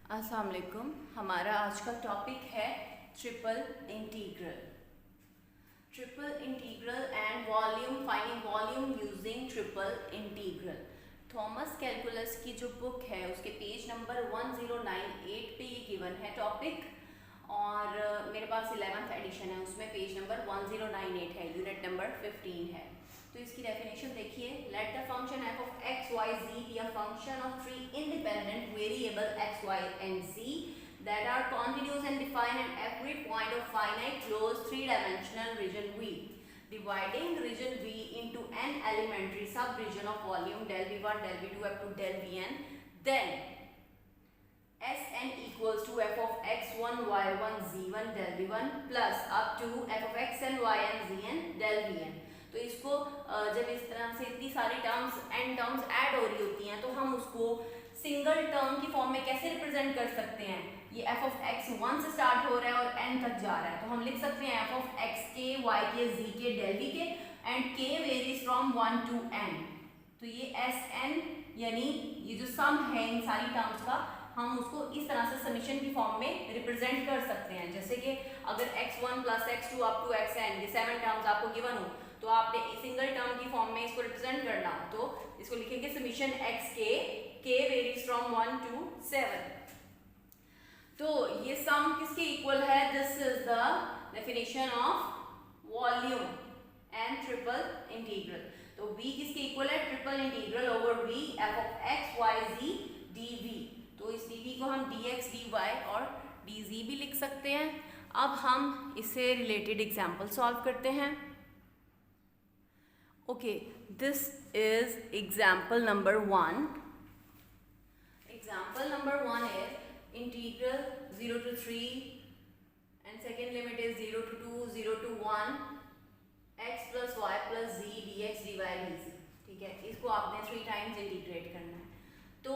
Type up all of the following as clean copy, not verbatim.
अस्सलाम वालेकुम। हमारा आज का टॉपिक है triple integral. Triple integral and volume, finding volume using triple integral. Thomas calculus की जो बुक है उसके पेज नंबर 1098 पे ये गिवन है टॉपिक, और मेरे पास 11th एडिशन है, उसमें पेज नंबर 1098 है, यूनिट नंबर 15 है। तो इसकी डेफिनेशन देखिए, let the function f of x, y, z be a function of three independent variable x, y and z that are continuous and defined at every point of finite closed three-dimensional region V, dividing region V into an elementary sub-region of volume del V1, del V2 up to del Vn, then Sn equals to f of x1, y1, z1 del V1 plus up to f of xn, yn, zn del Vn। तो इसको जब इस तरह से इतनी सारी terms and terms add हो रही होती हैं तो हम उसको सिंगल टर्म की फॉर्म में कैसे रिप्रेजेंट कर सकते हैं। ये f ऑफ x 1 से स्टार्ट हो रहा है और n तक जा रहा है, तो हम लिख सकते हैं f ऑफ x के, y के, z के, del v के, and k varies from 1 to n। तो ये Sn यानी ये जो सम है इन सारी टर्म्स का, हम उसको इस तरह से समीशन की फॉर्म में रिप्रेजेंट कर सकते हैं। जैसे कि अगर x1 plus x2 up to xn ये 7 टर्म्स आपको गिवन हो, तो आपने सिंगल टर्म की फॉर्म में इसको रिप्रेजेंट करना हो तो इसको लिखेंगे summation x k varies from 1 to 7। तो ये सम किसके इक्वल है? This is the definition of volume and triple integral. तो v किसके इक्वल है? Triple integral over v f of x y z dv। तो इस dv को हम dx dy और dz भी लिख सकते हैं। अब हम इससे रिलेटेड एग्जाम्पल सॉल्व करते हैं। Okay, this is example number 1. Example number 1 is integral 0 to 3 and second limit is 0 to 2, 0 to 1, x plus y plus z dx dy dz। ठीक है, इसको आपने 3 टाइम्स इंटीग्रेट करना है। तो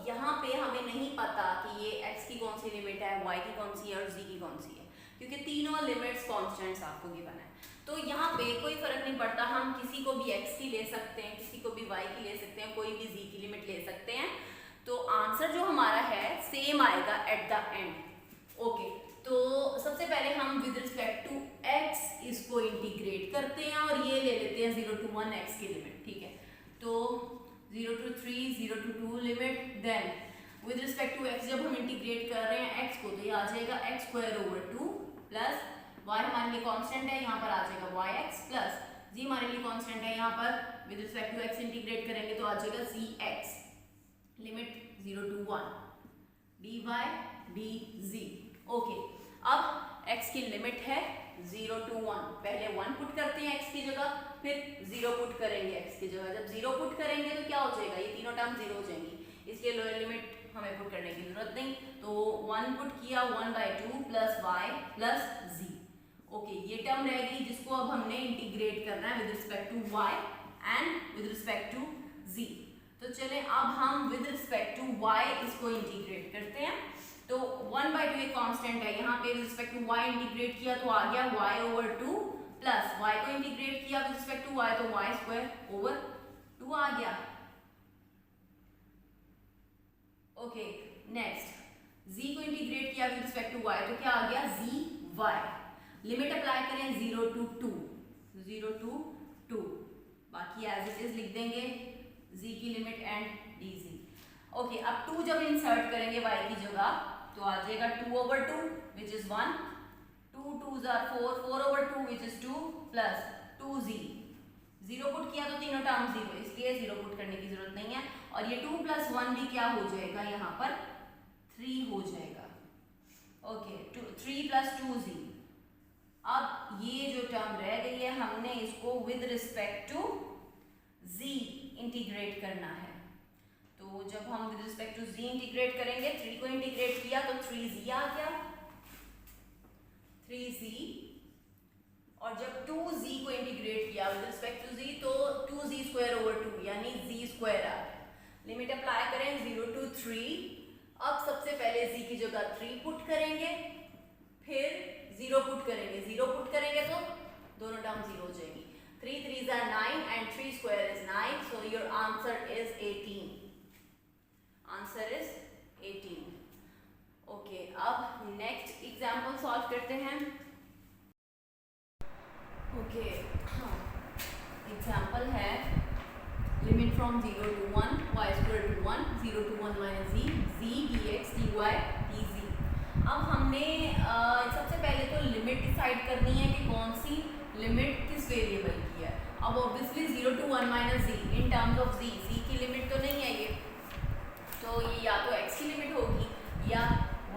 यहाँ पे हमें नहीं पता कि ये x की कौन सी लिमिट है, y की कौन सी है और z की कौन सी है, क्योंकि तीनों लिमिट्स कॉन्स्टेंट्स आपको गिवन है। तो यहाँ पे कोई फर्क नहीं पड़ता, हम किसी को भी x की ले सकते हैं, किसी को भी y की ले सकते हैं, कोई भी z की लिमिट ले सकते हैं। तो आंसर जो हमारा है सेम आएगा एट द एंड। ओके, तो सबसे पहले हम विद रिस्पेक्ट टू x इसको इंटीग्रेट करते हैं और ये ले लेते हैं 0 to 1 x की लिमिट। ठीक है, तो 0 to 3, 0 to 2 limit, then with respect to x जब हम इंटीग्रेट कर रहे हैं x को, तो ये आ जाएगा x square over 2 plus y हमारे लिए कांस्टेंट है, यहाँ पर आ जाएगा yx प्लस z हमारे लिए कांस्टेंट है, यहाँ पर with respect to x integrate करेंगे तो आ जाएगा cx, limit 0 to 1 dy dz। Okay, अब x की लिमिट है 0 to 1, पहले 1 पुट करते हैं x की जगह, फिर 0 पुट करेंगे x की जगह। जब 0 पुट करेंगे तो क्या हो जाएगा? ये तीनों टर्म 0 हो जाएंगी, इसलिए लोअर लिमिट हमें पुट करने की जरूरत नहीं। तो 1 पुट किया, 1/2 plus y plus z। Okay, ये टर्म रहेगी जिसको अब हमने इंटीग्रेट करना है with respect to y and with respect to z। तो चलें अब हम विद रिस्पेक्ट टू y इसको इंटीग्रेट करते हैं। तो 1/2 एक कांस्टेंट है, यहाँ पे with respect to y integrate किया तो आ गया y ओवर 2 प्लस y को इंटीग्रेट किया विद रिस्पेक्ट टू y तो y स्क्वायर ओवर 2 आ गया। ओके, नेक्स्ट z को इंटीग्रेट किया विद रिस्पेक्ट टू y तो क्या आ गया? zy। लिमिट अप्लाई करें 0 to 2, 0 to 2, बाकी एज इट इज लिख देंगे z की लिमिट एंड dz। ओके, अब 2 जब इंसर्ट करेंगे y की जगह तो आ जाएगा 2 over 2 which is 1, 2 2s are 4, 4 over 2 which is 2 plus 2z। 0 put किया तो तीनों टर्म 0, इसलिए 0 पुट करने की जरूरत नहीं है, और ये 2 + 1 भी क्या हो जाएगा? यहाँ पर 3 हो जाएगा। Okay, 3 + 2z। अब ये जो टर्म रह गई है हमने इसको with respect to z integrate करना है। तो जब हम with respect to z integrate करेंगे, 3 को इंटीग्रेट किया तो 3z आ गया, 3z, और जब 2z को इंटीग्रेट किया विद रिस्पेक्ट टू z तो 2z स्क्वायर ओवर 2 यानी z स्क्वायर आ गया। लिमिट अप्लाई करें 0 to 3। अब सबसे पहले z की जगह 3 पुट करेंगे, फिर 0 पुट करेंगे, 0 पुट करेंगे तो दोनों टर्म 0 हो जाएगी। 3 3s are 9 and 3 square is 9, so your answer is 18। Answer is 18। 0 to 1 y square to 1 0 to 1 minus z z dx dy dz। अब हमने सबसे पहले तो लिमिट डिसाइड करनी है कि कौन सी लिमिट किस वेरिएबल की है। अब obviously 0 to 1 minus G in terms of G की लिमिट तो नहीं है ये, तो ये या तो x की लिमिट होगी या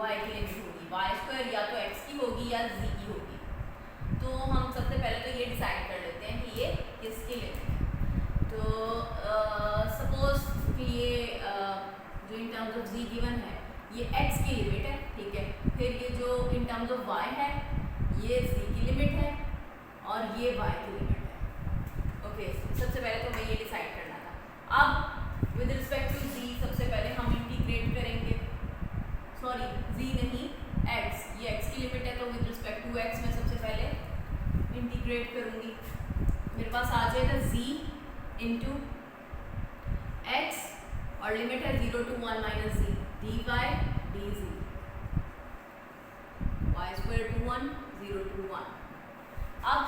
y की लिमिट होगी। y स्क्वायर या तो x की होगी या z की होगी। तो हम सबसे पहले तो ये डिसाइड कर लेते हैं कि ये किसकी लिमिट है। तो सपोज कि ये जो इन टर्म्स ऑफ z गिवन है ये x की लिमिट है, ठीक है। फिर ये जो इन टर्म्स ऑफ y है ये z की लिमिट है और ये y की लिमिट है। ओके, सबसे पहले तो हमें ये डिसाइड करना था। अब विद रिस्पेक्ट टू z सबसे पहले हम इंटीग्रेट करेंगे, सॉरी z नहीं x, ये x की लिमिट है तो विद रिस्पेक्ट टू x मैं सबसे पहले इंटीग्रेट करूंगी। मेरे पास आ जाएगा z इंटू x और लिमिट है 0 to 1 minus z dy dz y square to 1 0 to 1। अब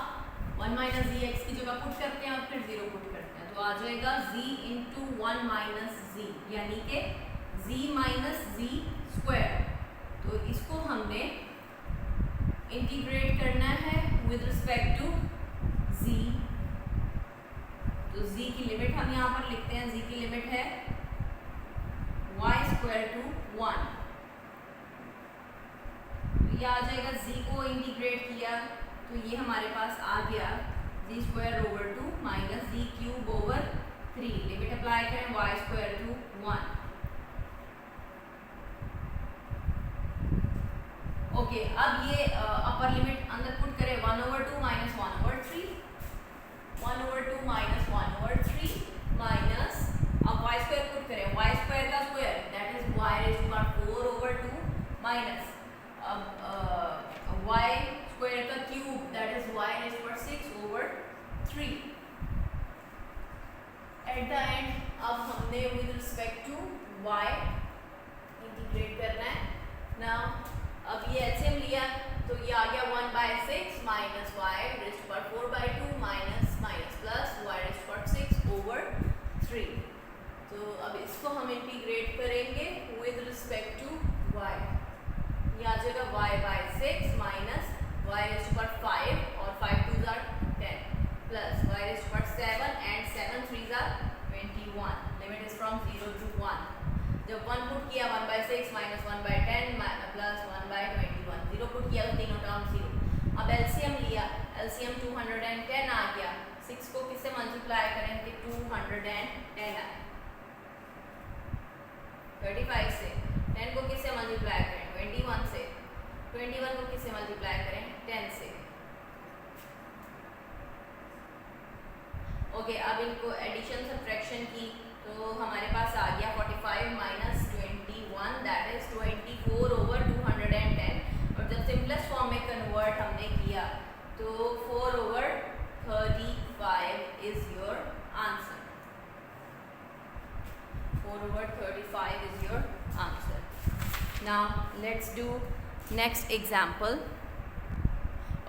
1 माइनस जी एक्स की जगह पुट करते हैं और फिर 0 पुट करते हैं तो आ जाएगा z इंटू 1 माइनस जी यानी कि z माइनस जी स्क्वायर। तो इसको हमने इंटीग्रेट करना है विद रिस्पेक्ट टू z। तो z की लिमिट हम यहाँ पर लिखते हैं, z की लिमिट है y स्क्वायर टू 1। तो ये आ जाएगा z को इंटीग्रेट किया तो ये हमारे पास आ गया z square over 2 minus z cube over 3। Limit apply करें y स्क्वायर टू 1। ओके, अब ये अपर लिमिट अंदर पुट करें 1 over 2 minus 1 over 3 1 over 2 minus 1 over 3 minus अब y स्क्वायर पुट करें y स्क्वायर का square that is y raise to power 4 over 2 minus अब y square का cube that is y raise to power 6 over 3। At the end अब हमने with respect to y integrate करना है। Now अब ये एलसीएम लिया तो ये आ गया 1/6 minus y raise to power 4/2 minus minus plus y raise to power 6 over 3। तो अब इसको हम इंटीग्रेट करेंगे विद रिस्पेक्ट टू y। ये आ जाएगा y/6 minus y raise to power 5 और 5 2s are 10 plus y raise to power 7 and 7 3s are 21। Limit is from 0 to 1। जब 1 पुट किया 1/6 माइनस 1/10 प्लस 1/21 0 पुट किया तो तीनों टर्म 0। अब एलसीएम लिया, एलसीएम 210 आ गया। 6 को किससे मल्टीप्लाई करें कि 210 आए 35 से। 10 को किससे मल्टीप्लाई करें 21 से। 21 को किससे मल्टीप्लाई करें 10 से। ओके, अब इनको एडिशन सब्ट्रैक्शन की तो हमारे पास आ गया 45 माइनस 21 दैट इज 24 ओवर 210। और जब सिंपलेस्ट फॉर्म में कन्वर्ट हमने किया तो 4 over 35 is your answer. 4 over 35 is your answer. Now let's do next example.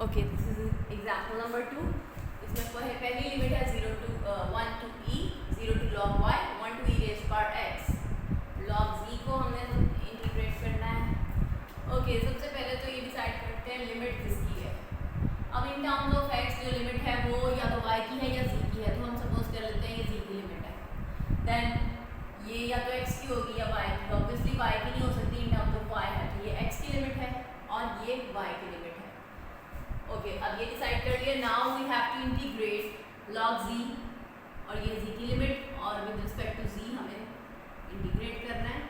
Okay, this is example number 2. इसमें पहली लिमिट है 0 to 1 to e 0 to log y 1 to e raised to power x। log z को हमने integrate करना है। Okay, सबसे पहले तो ये डिसाइड करते हैं लिमिट किसकी है। अब इन टर्म्स ऑफ x जो लिमिट है वो या तो y की है या z की है, तो हम सपोज कर लेते हैं ये z की लिमिट है। देन ये या तो x की होगी या y की। ऑब्वियसली y की नहीं हो सकती इन टर्म्स ऑफ y है, तो ये x की लिमिट है और ये y की लिमिट है। ओके, अब ये डिसाइड कर लिया। Now we have to integrate log z और ये z की लिमिट और विद रिस्पेक्ट टू z हमें इंटीग्रेट करना है।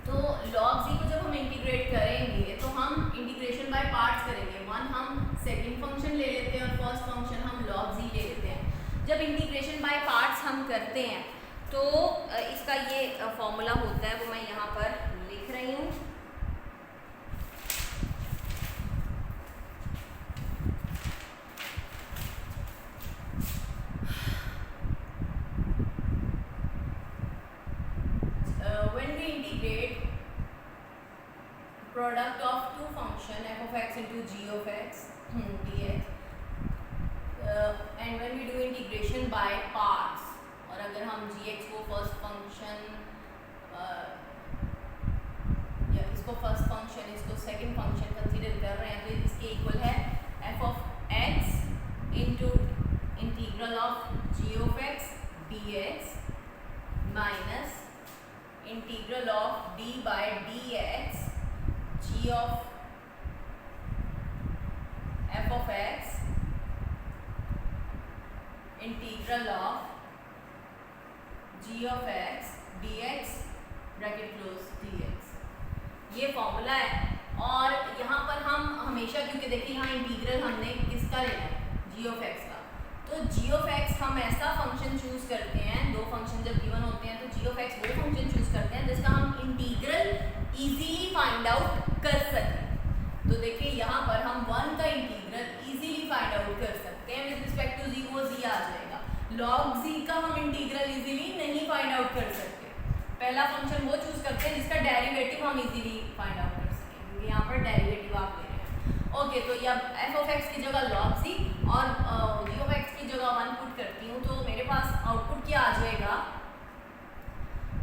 तो log z को जब हम इंटीग्रेट करेंगे तो हम इंटीग्रेशन बाय पार्ट्स करेंगे। वन हम सेकंड फंक्शन ले लेते हैं और फर्स्ट फंक्शन हम log z ले लेते हैं। जब इंटीग्रेशन बाय पार्ट्स हम करते हैं तो इसका ये फॉर्मूला होता है, वो मैं यहाँ पर लिख रही हूँ। When we integrate product of two function f of x into g of x dx and when we do integration by parts, और अगर हम gx को फर्स्ट फंक्शन या इसको फर्स्ट फंक्शन इसको सेकंड फंक्शन कंसीडर कर रहे हैं तो इसके इक्वल है f of x into integral of g of x dx minus integral of d by dx g of f of x integral of g of x dx bracket close dx, ये formula है। और यहाँ पर हम हमेशा, क्योंकि देखिए यहाँ इंटीग्रल हमने किसका लेना है, g of x का, तो g of x हम ऐसा फंक्शन चूज करते हैं, दो फंक्शन जब गिवन होते हैं तो g of x वो फंक्शन चूज करते हैं जिसका हम इंटीग्रल इजीली फाइंड आउट कर सकें। तो देखिए यहाँ पर हम 1 का इंटीग्रल इजीली फाइंड आउट कर सकते हैं विद रिस्पेक्ट टू z, वो z आ जाएगा। log z का हम इंटीग्रल इजीली नहीं फाइंड आउट कर सकते, पहला फंक्शन वो चूज करते हैं जिसका डेरिवेटिव हम इजीली फाइंड आउट कर सकें, क्योंकि यहाँ पर डेरिवेटिव आप ले रहे हैं। ओके, तो ये f of x की जगह log z और g of x की जगह 1 पुट करती हूँ, तो मेरे पास आउटपुट क्या आ जाएगा,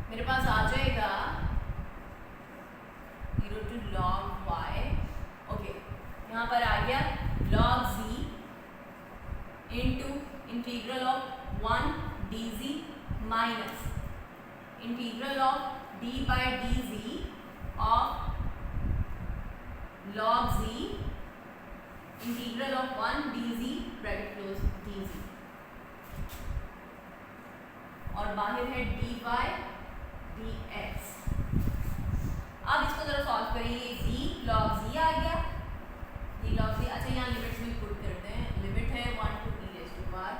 मेरे पास आ जाएगा 0 to log y। ओके, यहाँ पर आ गया log z into integral of 1 dz minus integral of d by dz of log z integral of 1 dz bracket close dz, और बाहर है dy dx। अब इसको जरा सॉल्व करिए, z log z आ गया, z log z। अच्छा, यहाँ लिमिट्स भी पुट करते हैं, लिमिट है 1 to e raised to power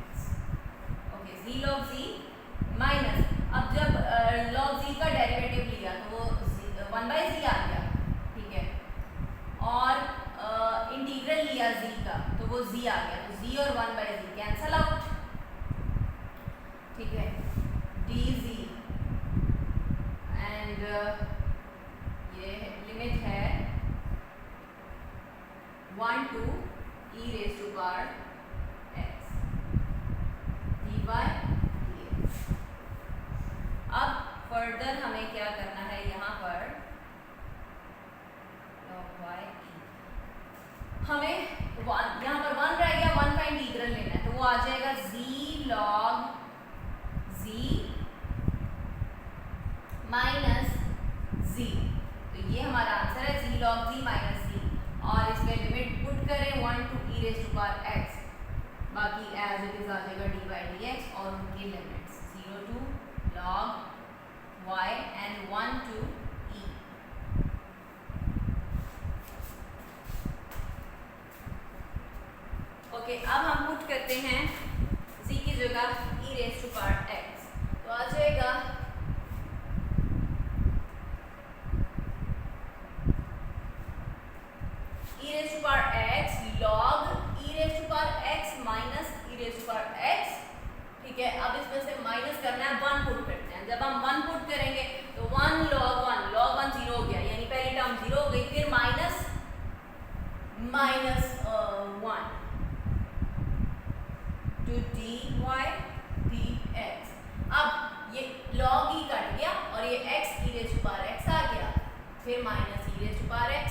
x। Okay, z log z minus, अब जब log z का डेरिवेटिव लिया तो वो 1 by z आ गया, ठीक है, और इंटीग्रल लिया z का तो वो z आ गया, तो z और 1 by z कैंसल आउट, ठीक है, dz एंड ये लिमिट है 1 to e raised to power x dy dx। अब फर्दर हमें क्या करना है, यहाँ पर log y हमें यहाँ पर 1 रह गया, 1 का इंटीग्रल लेना है, तो वो आ जाएगा z log z minus z, तो ये हमारा आंसर है z log z minus z, और इसमें लिमिट पुट करें 1 to e raised to power x, बाकी एज इट इज आ जाएगा dy dx, और उनकी limits 0 to log y and 1 to e। Okay, अब हम पुट करते हैं z की जगह e raised to power x, तो आ जाएगा e raised to power x log e raised to power x minus e raised to power x, ठीक है। अब इसमें से माइनस करना है, 1 पुट करते हैं, जब हम 1 पुट करेंगे तो 1 log 1 0 हो गया, यानी पहली टर्म 0 हो गई, फिर माइनस 1 to dy dx। अब ये log e कट गया और ये x e raised to power x आ गया, फिर minus e raised to power x,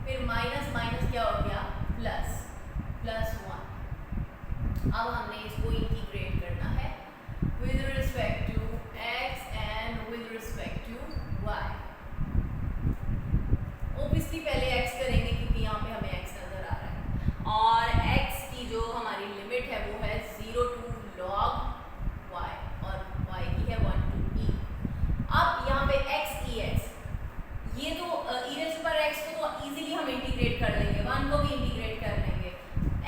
फिर माइनस माइनस क्या हो गया, प्लस 1। अब हमने इसको इंटीग्रेट करना है with respect to x and with respect to y। Obviously पहले x करेंगे क्योंकि यहाँ पे हमें x नजर आ रहा है, और x की जो हमारी लिमिट है वो है 0 to log y, और y की है 1 to e। अब यहाँ पे x e x, ये तो e raised to power x को तो इजीली हम इंटीग्रेट कर लेंगे, 1 को भी इंटीग्रेट कर लेंगे।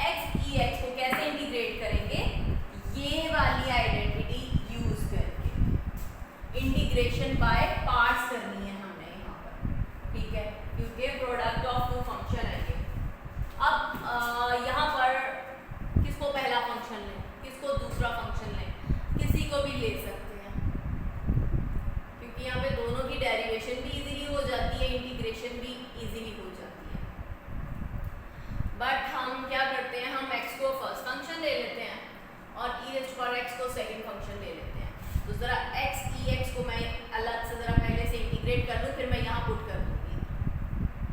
x e x को कैसे इंटीग्रेट करेंगे, ये वाली आइडेंटिटी यूज करके इंटीग्रेशन बाय पार्ट्स करनी है हमने यहाँ पर, ठीक है, क्योंकि प्रोडक्ट ऑफ टू फंक्शन है ये। अब यहाँ पर किसको पहला फंक्शन लें, किसको दूसरा फंक्शन लें, किसी को भी ले सकते हैं, क्योंकि यहाँ पे दोनों की डेरिवेशन भी इजीली हो जाती है, इंटीग्रेशन भी इजीली हो जाती है। बट हम क्या करते हैं, हम x को फर्स्ट फंक्शन ले लेते हैं, और e⁻x को सेकंड फंक्शन ले लेते हैं। तो जरा x e(x) को मैं अलग से जरा पहले से इंटीग्रेट कर लूँ, फिर मैं यहाँ पुट कर दूँगी।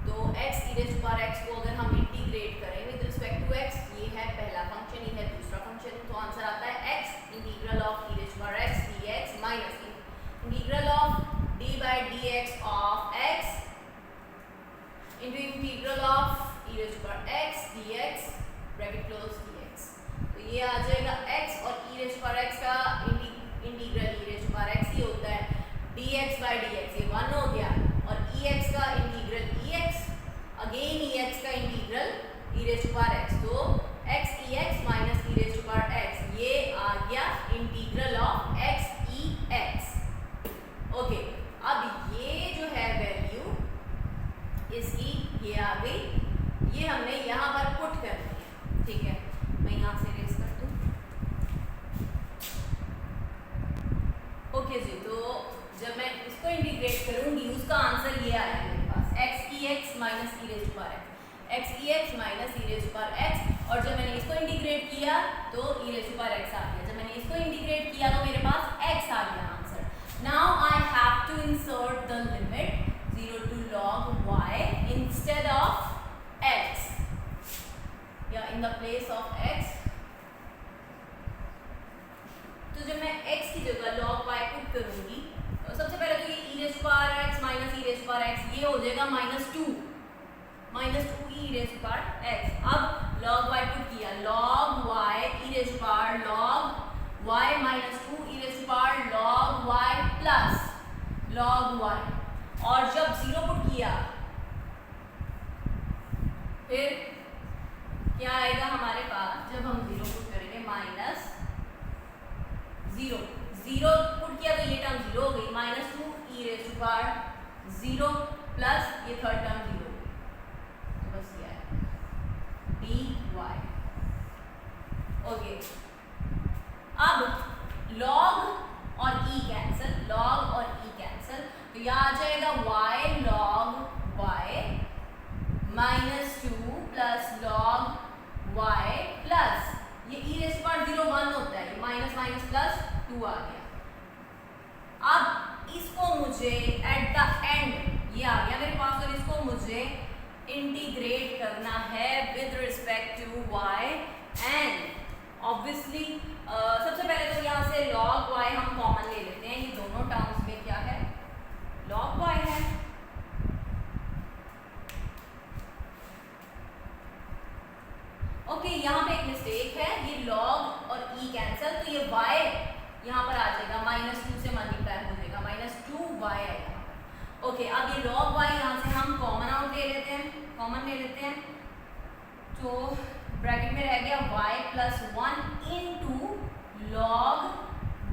तो x e⁻x को अगर हम इंटीग्रेट करें विद रिस्पेक्ट टू x, ये है पहला फंक्शन, ये है दूसरा फंक्शन, तो आंसर आता है x integral of e⁻x dx minus integral of d/dx of x into integral of e⁻x dx bracket close dx। तो ये आ जाएगा x और e⁻x का इंटीग्रल e⁻x ही होता है dx/dx, ये 1 हो गया, और ex का इंटीग्रल ex अगेन ex का इंटीग्रल e⁻x, तो x ex माइनस e⁻x, ये आ गया integral of x ex। Okay, अब ये जो है वैल्यू इसकी ये आ गई, ये हमने यहाँ पर पुट कर दी है। ठीक है, मैं यहाँ से रेस कर दूँ। ओके जी, तो जब मैं इसको इंटीग्रेट करूँगी उसका आंसर ये आया मेरे पास x ex minus e⁻x, x ex minus e⁻x, और जब मैंने इसको इंटीग्रेट किया तो e⁻x आ गया, जब मैंने इसको इंटीग्रेट किया तो मेरे पास x आ गया answer. Now I have to insert the limit 0 to log y instead of x, या in the place of x। तो जब मैं x की जगह log y पुट करूंगी, तो सबसे पहले तो ये e⁻x माइनस e⁻x ये हो जाएगा -2 e⁻x। अब log y पुट किया, log y log y minus 2 log y plus log y, और जब 0 पुट किया फिर क्या आएगा हमारे पास, जब हम 0 पुट करेंगे -0 पुट किया तो ये टर्म 0 हो गई, -2 e⁻0 प्लस ये थर्ड टर्म 0 हो गई, तो बस ये है dy। ओके, अब log और e कैंसिल, log और e कैंसिल, तो यह आ जाएगा y log y -2 plus log y plus ये e⁻0 1 होता है, ये माइनस माइनस प्लस 2 आ गया। अब इसको मुझे एट द एंड ये आ गया मेरे पास, और इसको मुझे इंटीग्रेट करना है with respect to y, and obviously सबसे पहले तो यहाँ से log y हम कॉमन ले लेते हैं, ये दोनों टर्म्स में क्या है log y है। ओके, यहाँ पे एक मिस्टेक है, ये log और e कैंसिल, तो ये y यहाँ पर आ जाएगा, -2 से मल्टीप्लाई हो जाएगा, -2y आएगा। ओके, अब ये log y यहाँ से हम कॉमन आउट ले लेते हैं, तो ब्रैकेट में रह गया y plus 1 into log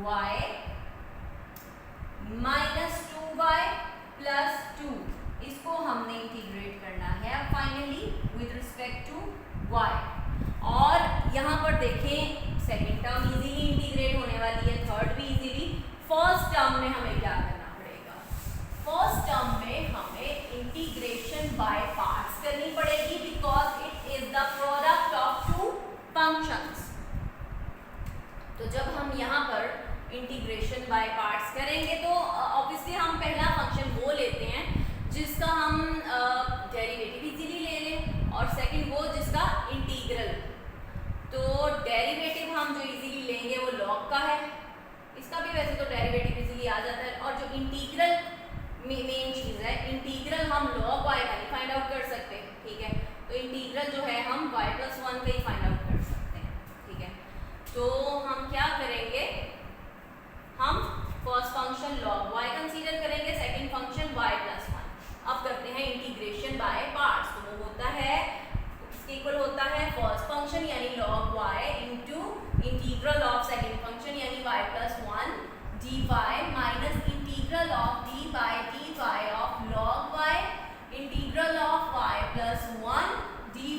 y minus 2y plus 2, इसको हमने इंटीग्रेट करना है finally with respect to y। और यहाँ पर देखें सेकेंड टर्म इजीली इंटीग्रेट होने वाली है, थर्ड भी इजीली। फर्स्ट टर्म में हमें क्या करना पड़ेगा, फर्स्ट टर्म में हमें इंटीग्रेशन बाय पार्ट्स करनी पड़ेगी, because it is the product of two functions. तो जब हम यहाँ पर इंटीग्रेशन बाय पार्ट्स करेंगे तो ऑब्वियसली हम पहला फंक्शन वो लेते हैं जिसका हम डेरिवेटिव इजीली ले लें, और सेकंड वो जिसका इंटीग्रल। तो डेरिवेटिव हम जो इजीली लेंगे वो log का है, इसका भी वैसे तो डेरिवेटिव इजीली आ जाता है, और जो इंटीग्रल मेन चीज़ है, इंटीग्रल हम log y का नहीं फाइंड आउट कर सकते। ठीक है, तो इंटीग्रल जो है हम y प्लस 1 का ही फाइंड आउट कर सकते हैं। ठीक है, तो हम क्या करेंगे, हम first function log y consider करेंगे, सेकंड फंक्शन y प्लस 1। अब करते हैं इंटीग्रेशन बाय पार्ट्स, तो वो होता है इसके इक्वल होता है फर्स्ट फंक्शन यानी log y into integral of second function यानी y plus 1 dy minus integral of d by dy of log y integral of y plus 1 dy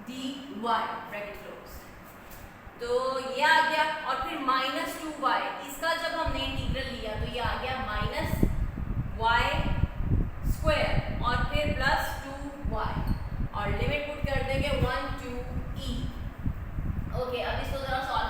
dy bracket close. तो ये आ गया, और फिर -2y, इसका जब हमने इंटीग्रल लिया तो ये आ गया -y स्क्वायर, और फिर प्लस 2y, और लिमिट पुट कर देंगे 1 to e। ओके, अब इसको जरा solve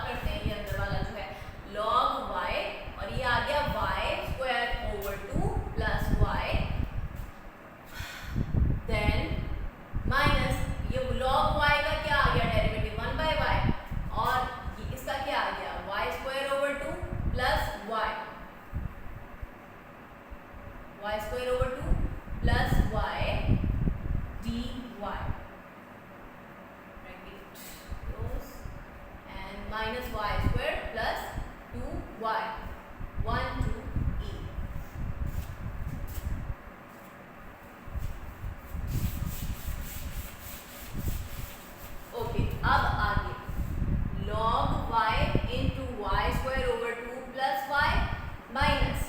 minus Y square plus 2y 1 to e। Okay, अब आगे log y into y square over 2 plus y minus,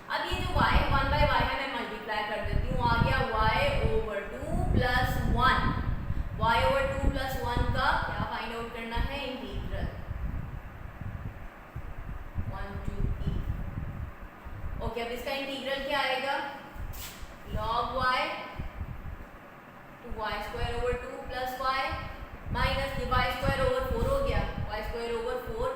अब ये जो y 1 बाई y है मैं मल्टीप्लाई कर देती हूँ, आ गया y over 2 plus 1। y over 2 plus 1 का क्या फाइंड आउट करना है? Integral 1 to e। ओके, अब इसका इंटीग्रल क्या आएगा? log y to y square over 2 plus y minus ये y स्क्वायर ओवर 4 हो गया, y स्क्वायर ओवर 4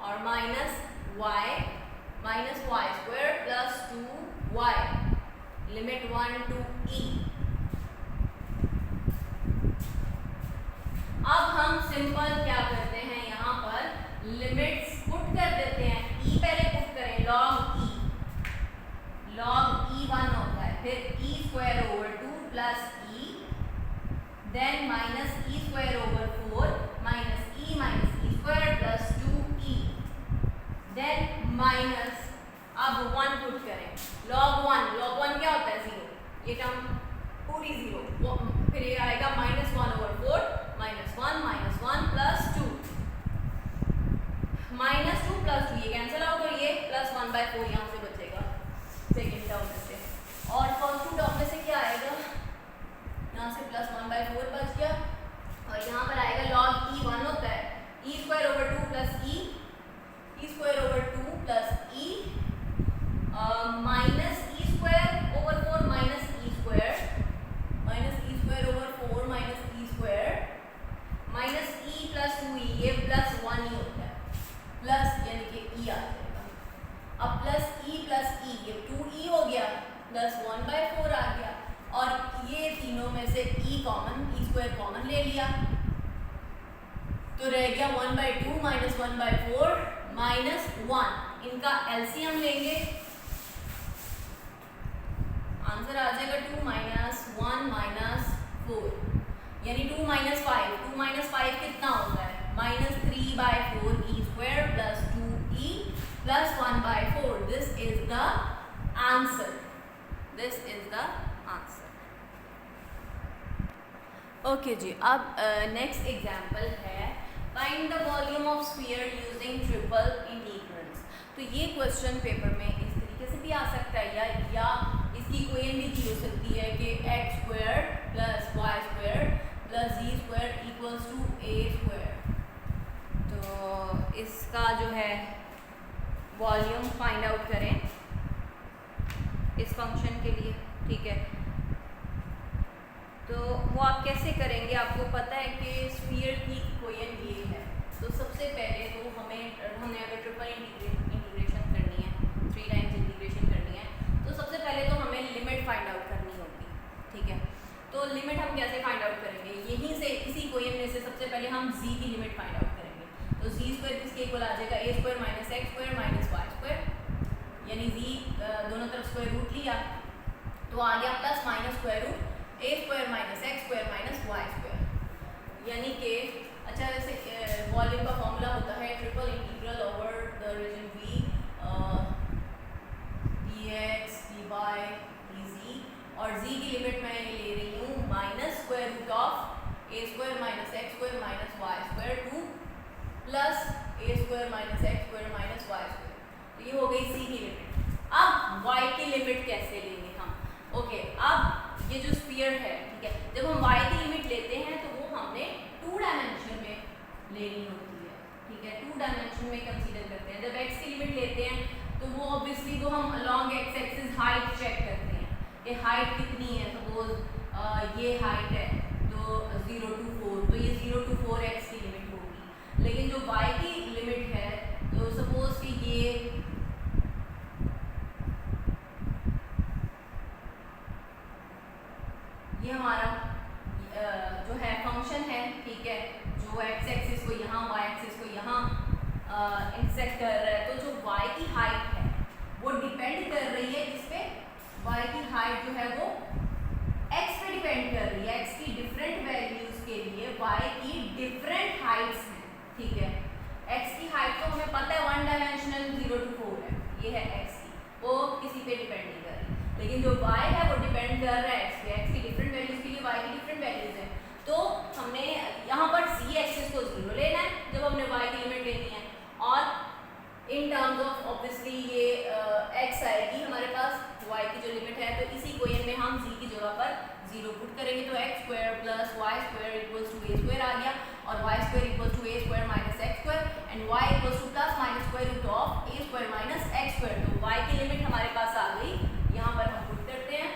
और minus y square plus 2y limit 1 to e। अब हम सिंपल क्या करते हैं, यहाँ पर लिमिट्स पुट कर देते हैं। e पहले पुट करें, log e 1 होता है, फिर e square over 2 plus e, then minus e square over 4 minus e square plus 2e, then minus, अब 1 पुट करें, log 1 क्या होता है? 0, ये टर्म पूरी 0, फिर ये आएगा minus 1 over 4 minus 1 plus 2, minus 2 plus 2 ये कैंसिल आउट और ये प्लस 1 बाई 4 यहाँ से बचेगा सेकेंड टर्म में से, और फर्स्ट टू टर्म में से क्या आएगा? यहाँ से प्लस 1 बाई 4 बच गया, और यहाँ पर आएगा log e 1 होता है e square over 2 plus e square over 2 plus e minus e square over 4 minus e square over 4 minus e square minus e plus 2e, ये प्लस 1 ही होता है, प्लस यानी कि e आ जाएगा। अब प्लस e ये 2e हो गया, प्लस 1 बाई 4 आ गया, और ये तीनों में से e स्क्वायर कॉमन ले लिया, तो रह गया 1 बाई 2 माइनस 1 बाई 4 माइनस 1, इनका एलसीएम लेंगे, आंसर आ जाएगा 2 माइनस 1 माइनस 4, यानी 2 माइनस 5 कितना होता है? Minus 3 by 4 e square plus 2e plus 1 by 4। This is the answer, okay जी। अब नेक्स्ट एग्जाम्पल है find the volume of sphere using triple integrals. तो ये क्वेश्चन पेपर में इस तरीके से भी आ सकता है, या इसकी कोई भी चीज हो सकती है कि x square plus y square plus z square equals to a square. तो इसका जो है वॉल्यूम फाइंड आउट करें इस फंक्शन के लिए, ठीक है। तो वो आप कैसे करेंगे? आपको पता है कि स्फीयर की इक्वेशन ये है, तो सबसे पहले तो हमने अगर ट्रिपल इंटीग्रेशन करनी है, 3 टाइम्स इंटीग्रेशन करनी है, तो सबसे पहले तो हमें लिमिट फाइंड आउट करनी होगी, ठीक है। तो लिमिट हम कैसे फाइंड आउट करेंगे? यहीं से इसी इक्वेशन में से सबसे पहले हम z की लिमिट फाइंड आउट करेंगे। तो z स्क्वायर किसके इक्वल आ जाएगा? a square minus x square minus Y square, यानी z दोनों तरफ स्क्वायर रूट लिया तो आ गया plus minus square root a square minus x square minus Y square, यानी कि अच्छा जैसे वॉल्यूम का फॉर्मूला होता है triple integral over the region v dx dy dz, और z की लिमिट मैं ये ले रही हूँ minus square root of a square minus x square minus Y square to plus a square minus x square minus Y square. तो ये हो गई c की लिमिट। अब y की लिमिट कैसे लेंगे हम? ओके, अब ये जो स्फीयर है, ठीक है, जब हम y की लिमिट लेते हैं तो वो हमने 2 डायमेंशन में लेनी होती है, ठीक है, 2 डायमेंशन में कंसीडर करते हैं। जब x की लिमिट लेते हैं तो वो ऑब्वियसली तो हम along x axis height check करते हैं कि हाइट कितनी है। सपोज ये हाइट है तो 0 to 4, तो ये 0 to 4 x की लिमिट होगी। लेकिन जो y की लिमिट है तो सपोज कि ये हमारा जो है फंक्शन है, ठीक है, जो x एक्सिस को यहाँ y एक्सिस को यहाँ इंटरसेक्ट कर रहा है, तो जो y की हाइट है वो डिपेंड कर रही है इस पे, y की हाइट जो है वो x पे डिपेंड कर रही है। x की डिफरेंट वैल्यूज के लिए y की डिफरेंट हाइट्स हैं, ठीक है। x की हाइट तो हमें पता है 1 डायमेंशनल 0 to 4 है, ये है x की, वो किसी पे डिपेंड नहीं कर रही, लेकिन जो y है वो डिपेंड कर रहा है x पे, x की डिफरेंट वैल्यूज के लिए y की डिफरेंट वैल्यूज है। तो हमने यहाँ पर z एक्सिस को 0 लेना है जब हमने y की लिमिट लेनी है, और इन टर्म्स ऑफ ऑब्वियसली ये x आएगी हमारे पास y की जो लिमिट है, तो इसी इक्वेशन में हम z की जगह पर 0 पुट करेंगे, तो x square plus y square equals to a square आ गया, और y square equals to a square minus x square, and y equals to plus minus square root of a square minus x square. तो y की limit हमारे पास आ गई, यहाँ पर हम पुट करते हैं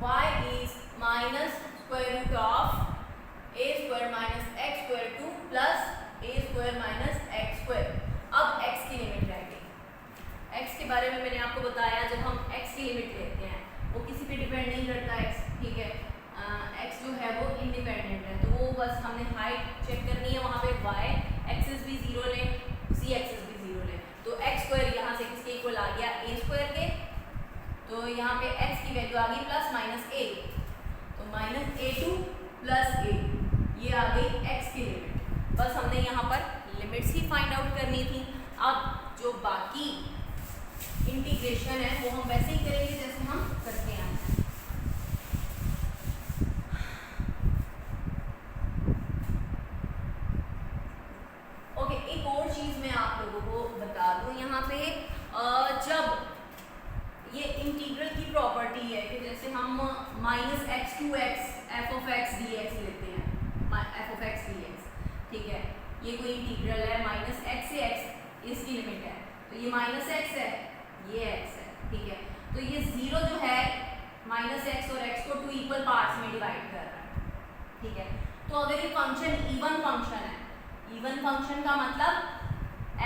y is minus square root of a square minus x square to plus a square minus x square. अब x की लिमिट रह गई, x के बारे में मैंने आपको बताया, जब हम x की लिमिट लेते हैं वो किसी पे डिपेंड नहीं करता x, ठीक है, x जो है वो इंडिपेंडेंट है, तो वो बस हमने हाइट चेक करनी है, वहाँ पे y एक्सिस भी 0 ले, z एक्सिस भी 0 ले, तो x स्क्वायर यहाँ से किसके इक्वल आ गया a स्क्वायर के, तो यहाँ पे x की वैल्यू आ गई प्लस माइनस a, तो माइनस a2 प्लस a, ये आ गई x की लिमिट। बस हमने यहाँ पर लिमिट्स ही फाइंड आउट करनी थी। अब जो बाकी इंटीग्रेशन है वो हम वैसे ही करेंगे जैसे हम करते हैं। ओके, एक और चीज मैं आप लोगों को बता दूं यहाँ पे, जब ये इंटीग्रल की प्रॉपर्टी है कि जैसे हम minus x to x f of x d x लेते हैं, f of x d x, ठीक है, ये कोई इंटीग्रल है माइनस एक्स से एक्स, इसकी लिमिट है, तो ये माइनस एक्स है, ये x है, ठीक है, तो ये 0 जो है माइनस एक्स और x को 2 इक्वल पार्ट्स में डिवाइड कर रहा है, ठीक है, तो अगर ये फंक्शन इवन फंक्शन है, इवन फंक्शन का मतलब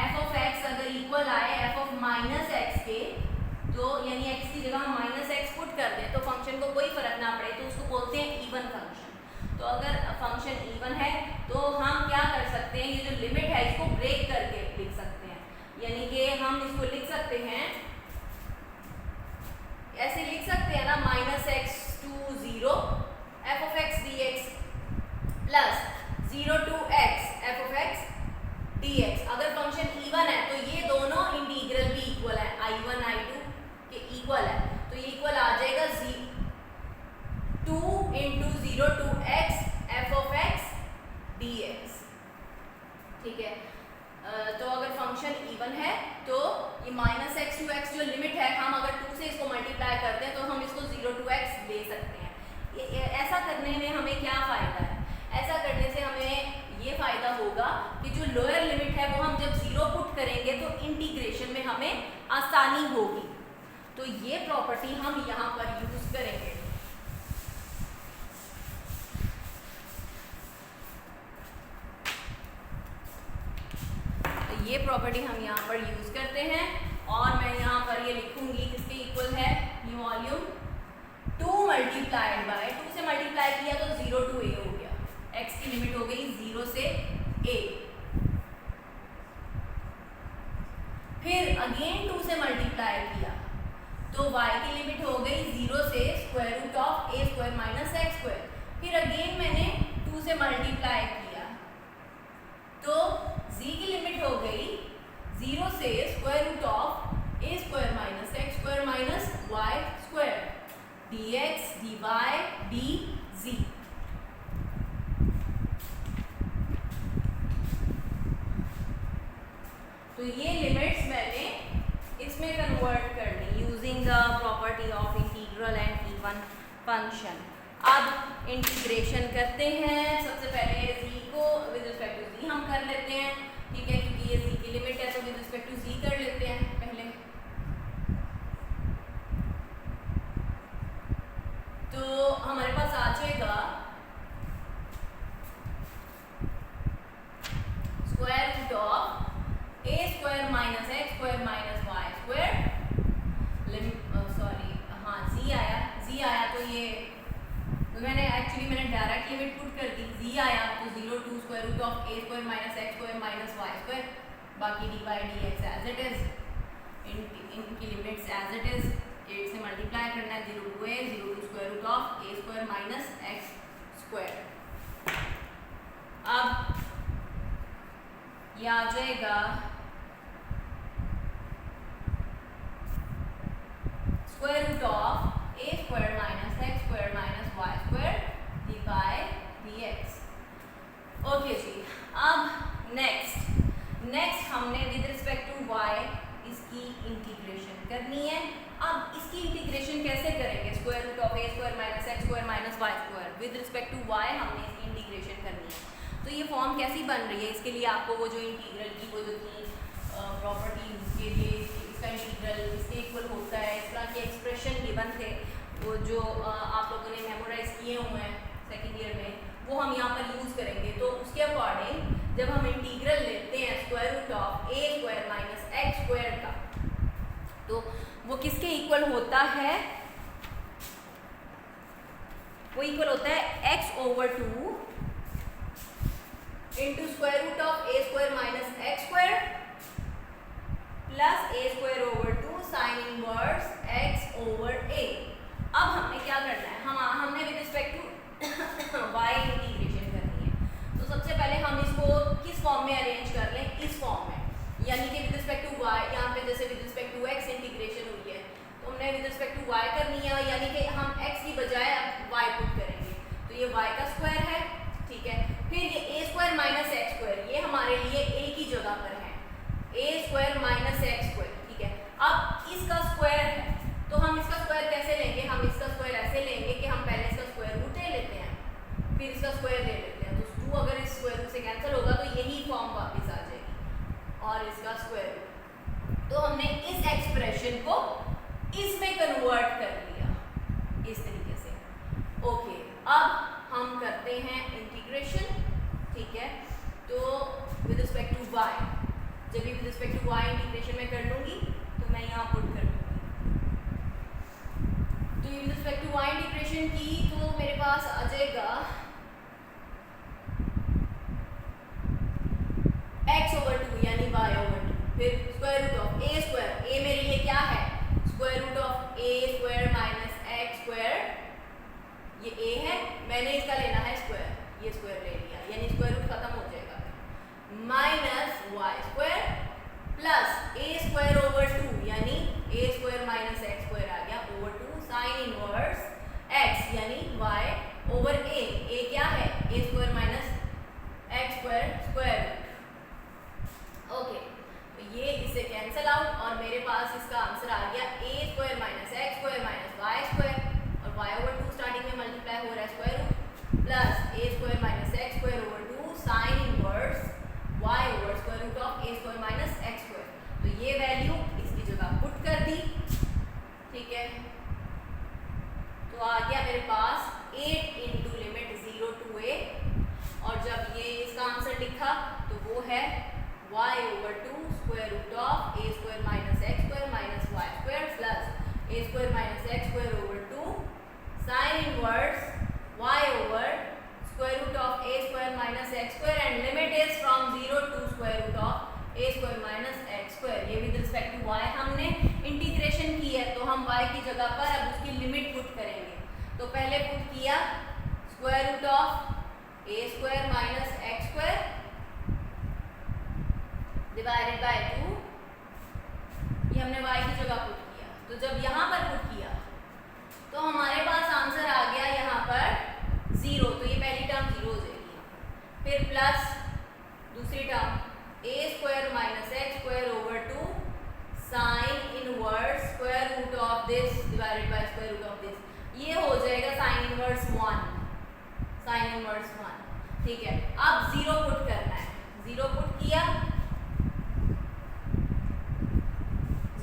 f ऑफ x अगर इक्वल आए f ऑफ माइनस एक्स के, तो यानी x की जगह हम माइनस एक्स पुट कर दें तो फंक्शन को कोई फर्क ना पड़े, तो उसको बोलते हैं इवन फंक्शन। तो अगर फंक्शन इवन है तो हम क्या कर सकते हैं, ये जो लिमिट है इसको ब्रेक करके लिख सकते हैं, यानी कि हम इसको लिख सकते हैं, ऐसे लिख सकते हैं ना, minus x to 0 f of x d x plus 0 to x f of x d x. अगर फंक्शन इवन है तो ये दोनों इंटीग्रल भी इक्वल है, I1 I2 के इक्वल है, तो ये इक्वल आ जाएगा 2 into 0 to x f of x d x, ठीक है। तो अगर फंक्शन इवन है तो ये माइनस एक्स टू एक्स जो लिमिट है, हम अगर 2 से इसको मल्टीप्लाई करते हैं तो हम इसको 0 टू एक्स ले सकते हैं। ऐसा करने में हमें क्या फ़ायदा है, ऐसा करने से हमें ये फ़ायदा होगा कि जो लोअर लिमिट है वो हम जब 0 पुट करेंगे तो इंटीग्रेशन में हमें आसानी होगी, तो ये प्रॉपर्टी हम यहाँ पर यूज़ करेंगे। ये प्रॉपर्टी हम यहाँ पर यूज करते हैं, और मैं यहाँ पर ये लिखूंगी किसके इक्वल है, ये वॉल्यूम 2 मल्टीप्लाइड बाय 2 से मल्टीप्लाई किया तो 0 टू a हो गया, x की लिमिट हो गई 0 से a, फिर अगेन 2 से मल्टीप्लाई किया तो y की लिमिट हो गई 0 से square root of a square minus x square, फिर अगेन मैंने 2 से मल्टीप्लाई किया तो z की लिमिट हो गई 0 से square root of a square minus x square minus y square dx dy dz। तो ये लिमिट्स मैंने इसमें कन्वर्ट कर दी using the property of integral and even function. अब इंटीग्रेशन करते हैं, सबसे पहले z को विद रिस्पेक्ट टू z हम कर लेते हैं, ठीक है, क्योंकि ये z की लिमिट है तो विद रिस्पेक्ट टू z कर लेते हैं पहले। तो हमारे पास आ जाएगा square root of a square minus x square minus y square, sorry हाँ z आया तो ये तो मैंने डायरेक्ट लिमिट पुट कर दी, z आया तो 0 to square root of a square minus x square minus y square, बाकी dy dx as it is, इनकी लिमिट्स एज इट इज, 8 से मल्टीप्लाई करना है 0 to a, 0 to square root of a square minus x square. अब ये आ जाएगा square root of A square minus x square minus Y square D by D X. Okay जी, अब next हमने विद रिस्पेक्ट टू वाई इसकी integration करनी है। अब इसकी इंटीग्रेशन कैसे करेंगे? Square root of A square minus x square minus Y square with respect to y हमने इसकी इंटीग्रेशन करनी है। तो ये फॉर्म कैसी बन रही है? इसके लिए आपको वो जो इंटीग्रल की वो जो थी प्रॉपर्टी के लिए इसका इंटीग्रल इसके इक्वल होता है, इस तरह के एक्सप्रेशन गिवन थे वो जो आप लोगों ने मेमोराइज किए हुए हैं सेकेंड ईयर में, वो हम यहाँ पर यूज़ करेंगे। तो उसके अकॉर्डिंग जब हम इंटीग्रल लेते हैं square root of A square minus x square का, तो वो किसके इक्वल होता है? वो इक्वल होता है x over 2 into square root of A square minus x square plus a square over 2 sine inverse x over a। अब हमने क्या करना है? हमने with respect to y integration करनी है। तो सबसे पहले हम इसको किस फॉर्म में अरेंज कर लें? इस फॉर्म में, यानी कि विद रिस्पेक्ट टू y, यहाँ पे जैसे with respect to x integration हुई है तो हमने विद रिस्पेक्ट टू y करनी है, यानी कि हम x की बजाय y पुट करेंगे। तो ये y का स्क्वायर है, ठीक है। फिर ये a square minus x square, ये हमारे लिए a की जगह पर है, a square minus x square, ठीक है। अब इसका स्क्वायर है तो हम इसका स्क्वायर कैसे लेंगे? हम इसका स्क्वायर ऐसे लेंगे कि हम पहले इसका स्क्वायर रूट ले लेते हैं, फिर इसका स्क्वायर ले लेते हैं। तो 2 अगर इस स्क्वायर रूट से कैंसिल होगा तो यही फॉर्म वापस आ जाएगी और इसका स्क्वायर रूट। तो हमने इस एक्सप्रेशन को इसमें कन्वर्ट कर लिया इस तरीके से। ओके, अब हम करते हैं इंटीग्रेशन, ठीक है। तो विद रिस्पेक्ट टू y, जब भी with respect to y integration में कर लूँगी तो मैं यहाँ पुट कर लूँगी। तो with respect to y integration की तो मेरे पास आ जाएगा x ओवर 2 यानी y ओवर 2, फिर square root of a square, a मेरे लिए क्या है? Square root of a square minus x square, ये a है, मैंने इसका लेना है स्क्वायर, ये स्क्वायर ले लिया, यानी स्क्वायर रूट खत्म हो जाएगा, minus Y square plus a square over 2 यानी a square minus x square आ गया ओवर 2 साइन इनवर्स x यानी y ओवर a क्या है? a square minus x square square root. Okay, तो ये इससे कैंसिल आउट और मेरे पास इसका आंसर आ गया a square minus x square minus Y square, और y ओवर 2 स्टार्टिंग में मल्टीप्लाई हो रहा है square root plus a square minus x square over 2 sine inverse y over square root of a square minus x square. तो ये value इसकी जगह put कर दी, ठीक है। तो आ गया मेरे पास 8 इंटू लिमिट 0 to a, और जब ये इसका आंसर लिखा तो वो है y over 2 square root of a square minus x square minus Y square plus a square minus x square over 2 sine inverse y over square root of a square minus x square and limit is from 0 to square root of a square minus x square. ये with respect to y हमने integration की है, तो हम y की जगह पर अब उसकी लिमिट पुट करेंगे। तो पहले पुट किया square root of a square minus x square divided by 2, ये हमने y की जगह पुट किया। तो जब यहाँ पर पुट किया तो हमारे पास आंसर आ गया यहाँ पर 0, तो ये पहली टर्म 0 हो जाएगी, फिर प्लस दूसरी term a square minus x square over 2 sine inverse square root of this divided by square root of this, ये हो जाएगा साइन इनवर्स 1, साइन इनवर्स 1, ठीक है। अब 0 पुट करना है, 0 पुट किया,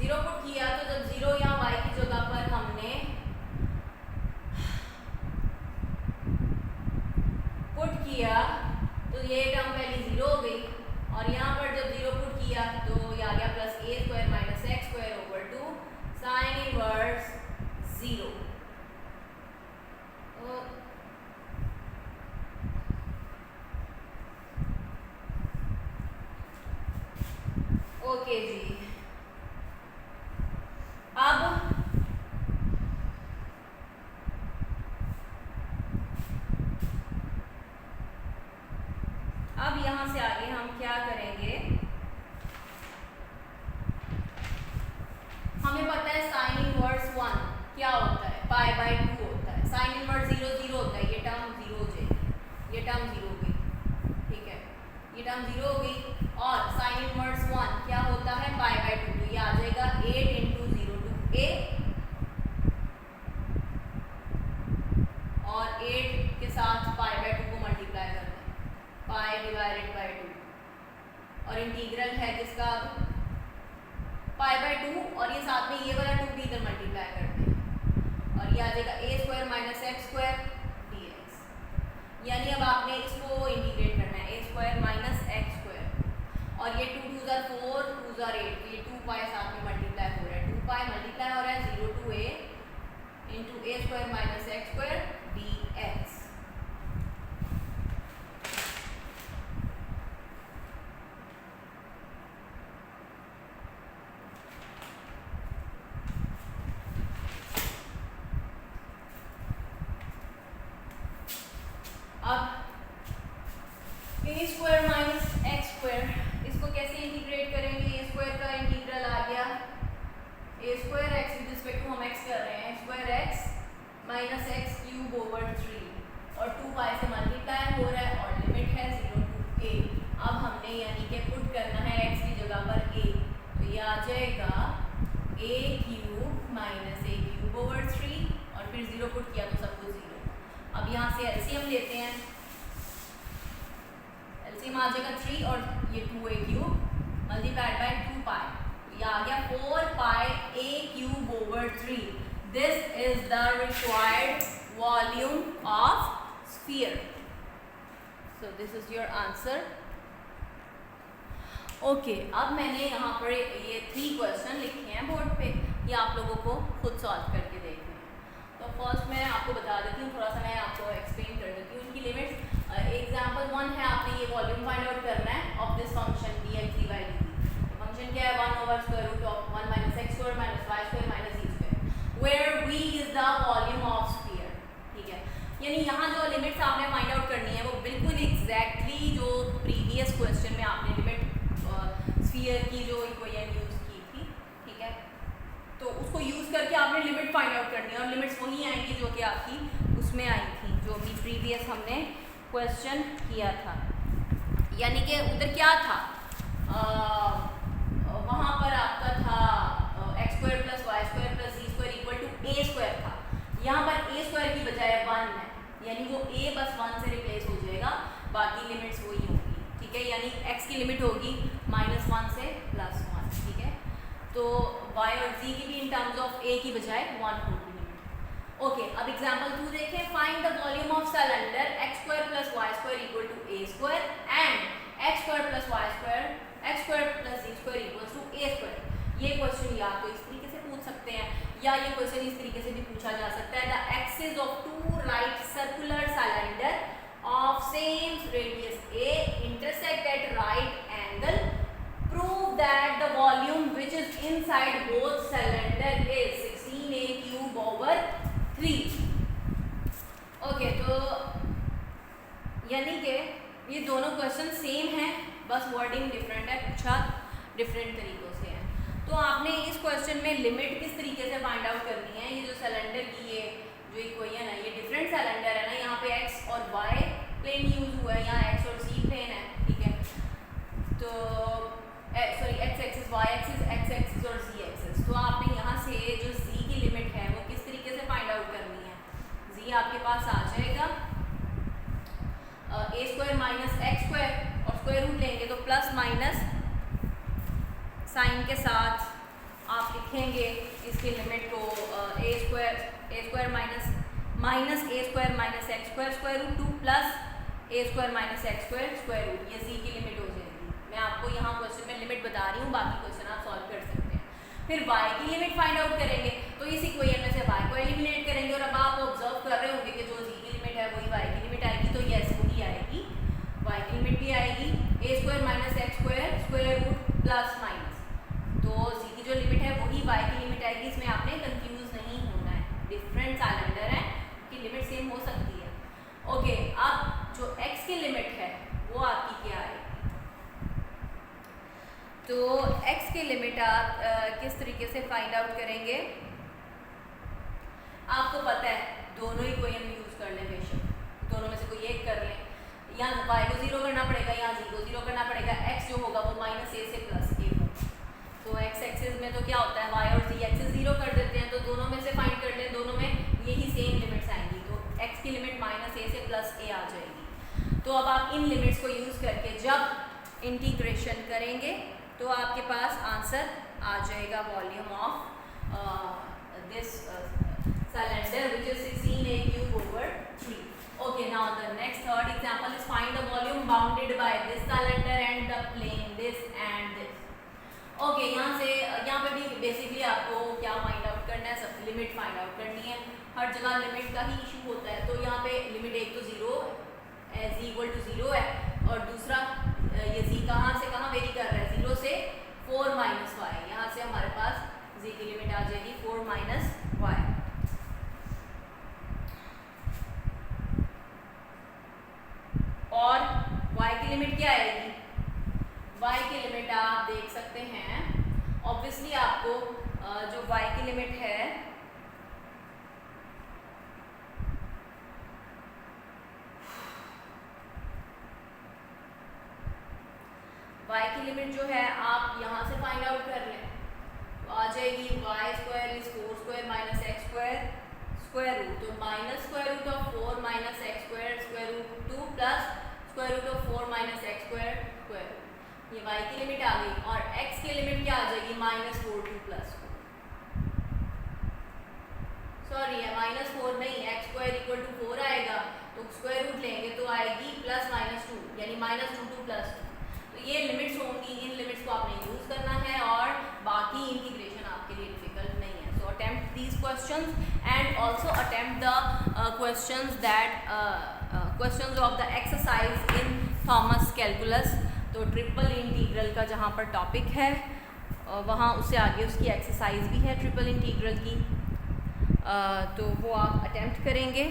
0 पुट किया तो जब 0 यहाँ y की जगह पर हमने पुट किया तो ये टर्म पहली 0 हो गई, और यहाँ पर जब 0 पुट किया तो ये आ गया plus a square minus x square over 2 sine inverse 0। Okay जी, अब यहाँ से आगे हम क्या करेंगे? पाई बाई 2 होता है। साइन इनवर्स 0 0 होता है, ये टर्म 0 हो जाएगी, ये टर्म 0 हो गई, ठीक है, ये टर्म 0 हो गई। और साइन इनवर्स 1 क्या होता है, पाई बाई 2, तो ये आ जाएगा 8 इंटू 0 टू a, और 8 के साथ पाई बाई 2 को मल्टीप्लाई करते हैं, पाई डिवाइडेड बाई 2, और इंटीग्रल है किसका, पाई बाई 2, और ये साथ में ये वाला 2 भी इधर मल्टीप्लाई करते हैं, और ये आ जाएगा a square minus x square dx। यानी अब आपने इसको इंटीग्रेट करना है, a square minus x square, और ये 2 2 ज़ार 4 2 ज़ार 8, ये 2 पाई साथ में मल्टीप्लाई हो रहा है, 2 पाई मल्टीप्लाई हो रहा है 0 to a into a square minus x square dx। अब a square minus x square, इसको कैसे इंटीग्रेट करेंगे, a स्क्वायर का इंटीग्रल आ गया a square x with respect to हम x कर रहे हैं, square x minus x cube over 3, और 2 पाई से मल्टीप्लाई हो रहा है, और लिमिट है 0 टू a। अब हमने यानी कि पुट करना है x की जगह पर a, तो ये आ जाएगा a cube minus a cube over 3, और फिर 0 पुट किया तो सब कुछ 0। अब यहाँ से एलसीएम लेते हैं, एलसीएम आ जाएगा 3 और ये 2a क्यूब मल्टीप्लाइड बाय 2 पाई, ये आ गया 4 पाई a cube over 3। This is the required volume of sphere, so this is your answer. Okay, अब मैंने यहाँ पर ये 3 क्वेश्चन लिखे हैं बोर्ड पे, ये आप लोगों को खुद सॉल्व करके देखने हैं। तो फर्स्ट मैं आपको बता देती हूँ, थोड़ा सा मैं आपको एक्सप्लेन कर देती हूँ इनकी लिमिट्स। एग्जाम्पल 1 है, आपने ये वॉल्यूम फाइंड आउट करना है of this function dx dy dt। फंक्शन क्या है, 1 over square root of 1 minus x square minus Y square minus z square, where v is the volume of sphere, ठीक है। यानी यहाँ जो लिमिट्स आपने फाइंड आउट करनी है वो बिल्कुल एग्जैक्टली जो प्रीवियस क्वेश्चन में आपने लिमिट स्फीयर की जो इक्वेशन यूज की थी, ठीक है, तो उसको यूज करके आपने लिमिट फाइंड आउट करनी है, और लिमिट्स वही आएंगी जो कि आपकी उसमें आई थी, जो भी प्रीवियस हमने क्वेश्चन किया था। यानी कि उधर क्या था, वहाँ पर आपका था x square plus y square plus z square equal to a square था, यहाँ पर ए स्क्वायर की बजाय 1 है, यानी वो a बस 1 से रिप्लेस हो जाएगा, बाकी लिमिट्स वही होगी, ठीक है। यानी x की लिमिट होगी -1 से +1, ठीक है। तो y और z की भी इन टर्म्स ऑफ a की बजाय 1 होगी लिमिट। ओके, अब एग्जांपल 2 देखें, find the volume of cylinder x square plus y square equal to a square and x square plus y square x square plus z square equal to a square. ये question या तो इस तरीके से पूछ सकते हैं, या ये क्वेश्चन इस तरीके से भी पूछा जा सकता है, the axis of 2 right circular cylinder of same radius a intersect at right angle, prove that the volume which is inside both cylinder is 16a cube over 3। Okay, तो यानी कि ये दोनों क्वेश्चन सेम हैं, बस वर्डिंग डिफरेंट है, पूछा different तरीकों से है। तो आपने इस क्वेश्चन में लिमिट किस तरीके से फाइंड आउट करनी है, ये जो सिलेंडर की ये जो इक्वेशन है, ये डिफरेंट सिलेंडर है ना, यहाँ पे x और y प्लेन यूज हुआ है, यहाँ x और c प्लेन है, ठीक है। तो sorry x axis y axis x axis और z एक्सिस, तो आपने यहाँ से जो z की लिमिट है वो किस तरीके से फाइंड आउट करनी है। z आपके पास आ जाएगा a square minus x square, और स्क्वायर रूट लेंगे तो प्लस माइनस साइन के साथ आप लिखेंगे इसकी लिमिट को a square minus a square minus x square square root 2 plus a square minus x square square root, ये z की लिमिट हो जाएगी। मैं आपको यहाँ क्वेश्चन में लिमिट बता रही हूँ, बाकी क्वेश्चन आप सॉल्व कर सकते हैं। फिर y की लिमिट फाइंड आउट करेंगे, तो इस इक्वेशन में से y को एलिमिनेट करेंगे, और अब आप ऑब्जर्व कर रहे होंगे कि जो z की लिमिट है वही y की लिमिट आएगी, तो यस वही आएगी, y की लिमिट भी आएगी a square minus x square square root plus minus, तो z की जो लिमिट है वही y की लिमिट आएगी। इसमें आपने कंफ्यूज नहीं होना है, डिफरेंट सिलेंडर है की लिमिट सेम हो सकती है। ओके, अब जो x की लिमिट है वो आपकी क्या आएगी, तो x की लिमिट आप किस तरीके से फाइंड आउट करेंगे। आपको पता है दोनों ही कोई हम यूज़ कर लें, बेशक दोनों में से कोई एक कर लें। यहाँ y को 0 करना पड़ेगा, यहाँ z को 0 करना पड़ेगा, x जो होगा वो -a से +a होगा। तो x एक्सिस में तो क्या होता है, y और z एक्सिस 0 कर देते हैं, तो दोनों में से फाइंड कर लें, दोनों में यही सेम लिमिट्स आएंगी, तो x की लिमिट -a से +a आ जाएगी। तो अब आप इन लिमिट्स को यूज़ करके जब इंटीग्रेशन करेंगे तो आपके पास आंसर आ जाएगा volume of this cylinder which is 16a cube over 3. Okay, now the next third example is find the volume bounded by this cylinder and the plane this and this. Okay, यहाँ पे भी basically आपको क्या find out करना है, सब limit find out करनी है। हर जगह लिमिट का ही इशू होता है। तो यहाँ पे लिमिट एक तो 0 z इक्वल टू 0 है, और दूसरा ये z कहाँ से कहाँ वेरी कर रहा है, 0 से 4 माइनस y। यहाँ से हमारे पास z की लिमिट आ जाएगी 4 माइनस y। और y की लिमिट क्या आएगी, y की लिमिट आप देख सकते हैं, ऑब्वियसली आपको जो y की लिमिट है y की लिमिट जो है आप यहाँ से फाइंड आउट कर लें, तो आ जाएगी y square is 4 square minus x square square root, तो minus square root of 4 minus x square square root 2 plus square root of 4 minus x square square root. ये y की लिमिट आ गई, और x की लिमिट क्या आ जाएगी, -4 2 plus 4, sorry है -4 नहीं, x स्क्वायर इक्वल टू 4 आएगा, तो स्क्वायर रूट लेंगे तो आएगी +-2 यानी -2 2 + 2। तो ये लिमिट्स होंगी, इन लिमिट्स को आपने यूज़ करना है, और बाकी इंटीग्रेशन आपके लिए डिफिकल्ट नहीं है। So attempt these questions and also attempt the questions of the exercise in Thomas calculus. तो ट्रिपल इंटीग्रल का जहाँ पर टॉपिक है वहाँ उससे आगे उसकी एक्सरसाइज भी है ट्रिपल इंटीग्रल की, तो वो आप अटेम्प्ट करेंगे।